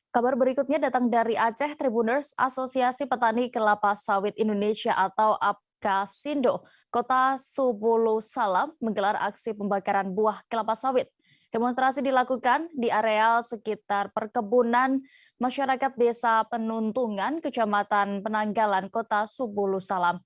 Kabar berikutnya datang dari Aceh. Tribuners, Asosiasi Petani Kelapa Sawit Indonesia atau APKASindo, Kota Subulu Salam menggelar aksi pembakaran buah kelapa sawit. Demonstrasi dilakukan di areal sekitar perkebunan masyarakat Desa Penuntungan, Kecamatan Penanggalan, Kota Subulu Salam.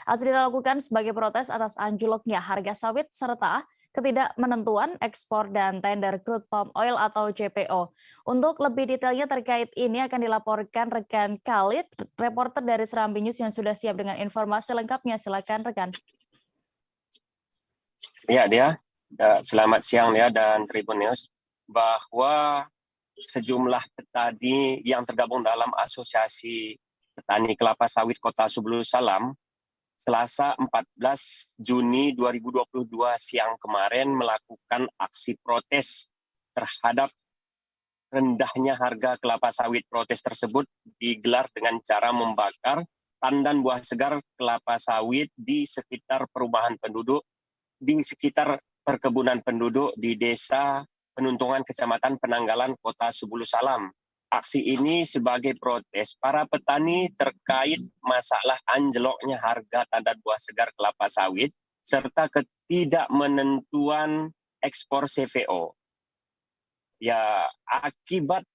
Aksi dilakukan sebagai protes atas anjloknya harga sawit serta ketidakmenentuan ekspor dan tender crude palm oil atau CPO. Untuk lebih detailnya terkait ini akan dilaporkan rekan Khalid, reporter dari Serambi News yang sudah siap dengan informasi lengkapnya. Silakan rekan. Ya, selamat siang ya dan Tribun News, bahwa sejumlah petani yang tergabung dalam Asosiasi Petani Kelapa Sawit Kota Subulu Salam Selasa 14 Juni 2022 siang kemarin melakukan aksi protes terhadap rendahnya harga kelapa sawit. Protes tersebut digelar dengan cara membakar tandan buah segar kelapa sawit di sekitar perumahan penduduk, di sekitar perkebunan penduduk di Desa Penuntungan, Kecamatan Penanggalan, Kota Subulu Salam. Aksi ini sebagai protes para petani terkait masalah anjloknya harga tandan buah segar kelapa sawit serta ketidakmenentuan ekspor CPO. Ya, akibat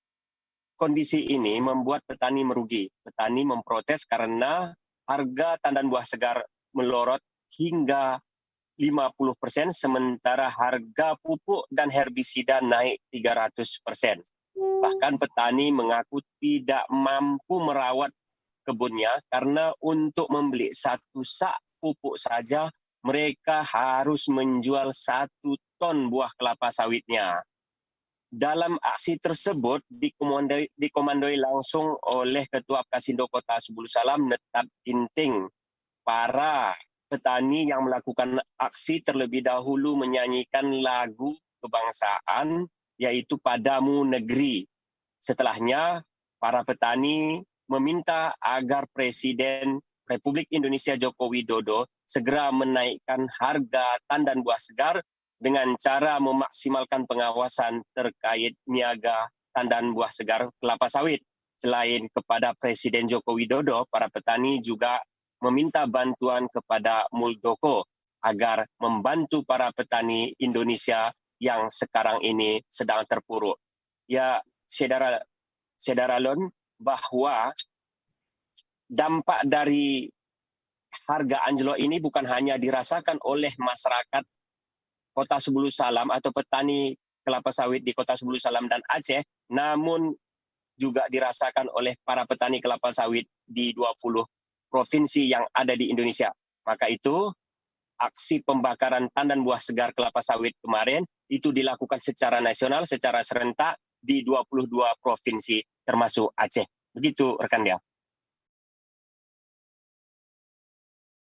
kondisi ini membuat petani merugi. Petani memprotes karena harga tandan buah segar melorot hingga 50%, sementara harga pupuk dan herbisida naik 300%. Bahkan petani mengaku tidak mampu merawat kebunnya karena untuk membeli satu sak pupuk saja mereka harus menjual 1 ton buah kelapa sawitnya. Dalam aksi tersebut dikomandoi langsung oleh Ketua APKASindo Kota Subulu Salam, Netap Tinting. Para petani yang melakukan aksi terlebih dahulu menyanyikan lagu kebangsaan, yaitu Padamu Negeri. Setelahnya, para petani meminta agar Presiden Republik Indonesia Joko Widodo segera menaikkan harga tandan buah segar dengan cara memaksimalkan pengawasan terkait niaga tandan buah segar kelapa sawit. Selain kepada Presiden Joko Widodo, para petani juga meminta bantuan kepada Muldoko agar membantu para petani Indonesia yang sekarang ini sedang terpuruk. Ya, saudara Lon, bahwa dampak dari harga anjlok ini bukan hanya dirasakan oleh masyarakat Kota Subulu Salam atau petani kelapa sawit di Kota Subulu Salam dan Aceh, namun juga dirasakan oleh para petani kelapa sawit di 20 provinsi yang ada di Indonesia. Maka itu, aksi pembakaran tandan buah segar kelapa sawit kemarin itu dilakukan secara nasional, secara serentak di 22 provinsi termasuk Aceh. Begitu rekan dia.